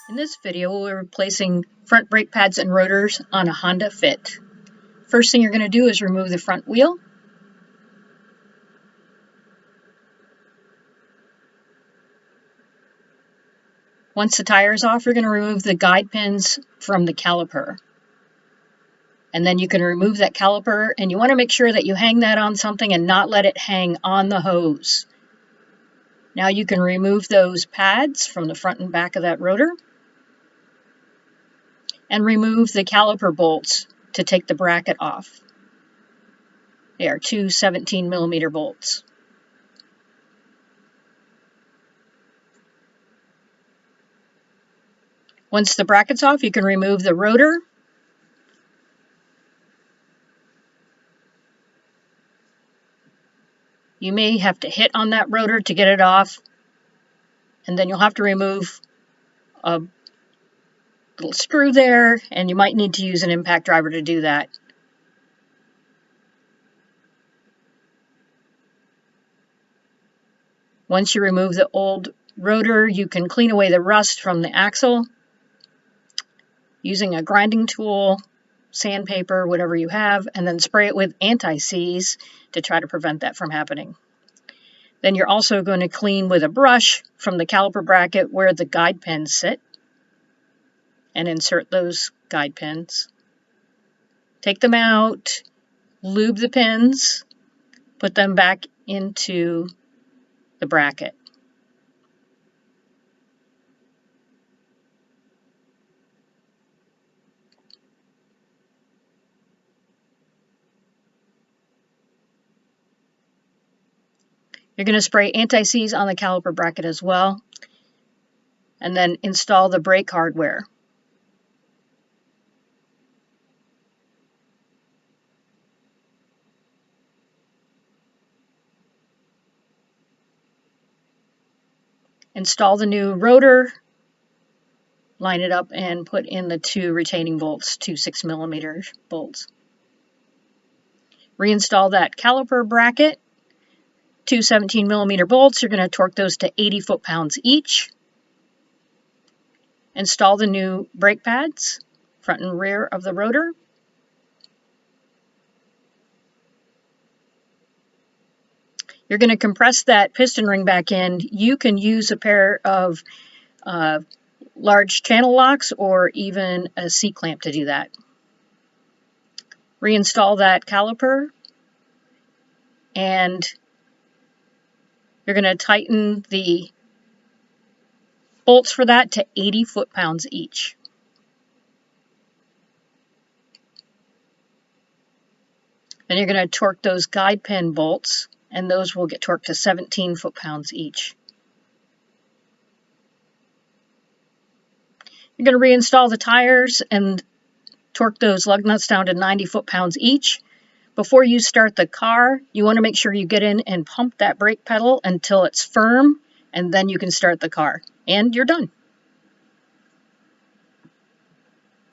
In this video, we're replacing front brake pads and rotors on a Honda Fit. First thing you're going to do is remove the front wheel. Once the tire is off, you're going to remove the guide pins from the caliper. And then you can remove that caliper, and you want to make sure that you hang that on something and not let it hang on the hose. Now you can remove those pads from the front and back of that rotor and remove the caliper bolts to take the bracket off. They are two 17mm bolts. Once the bracket's off, you can remove the rotor. You may have to hit on that rotor to get it off, and then you'll have to remove a little screw there, and you might need to use an impact driver to do that. Once you remove the old rotor, you can clean away the rust from the axle using a grinding tool, sandpaper, whatever you have, and then spray it with anti-seize to try to prevent that from happening. Then you're also going to clean with a brush from the caliper bracket where the guide pins sit and insert those guide pins. Take them out, lube the pins, put them back into the bracket. You're going to spray anti-seize on the caliper bracket as well, and then install the brake hardware. Install the new rotor, line it up, and put in the two retaining bolts, two 6mm bolts. Reinstall that caliper bracket. Two 17mm bolts, you're going to torque those to 80 foot-pounds each. Install the new brake pads, front and rear of the rotor. You're going to compress that piston ring back in. You can use a pair of large channel locks or even a C-clamp to do that. Reinstall that caliper, and you're going to tighten the bolts for that to 80 foot-pounds each. Then you're going to torque those guide pin bolts, and those will get torqued to 17 foot-pounds each. You're going to reinstall the tires and torque those lug nuts down to 90 foot-pounds each. Before you start the car, you want to make sure you get in and pump that brake pedal until it's firm, and then you can start the car. And you're done.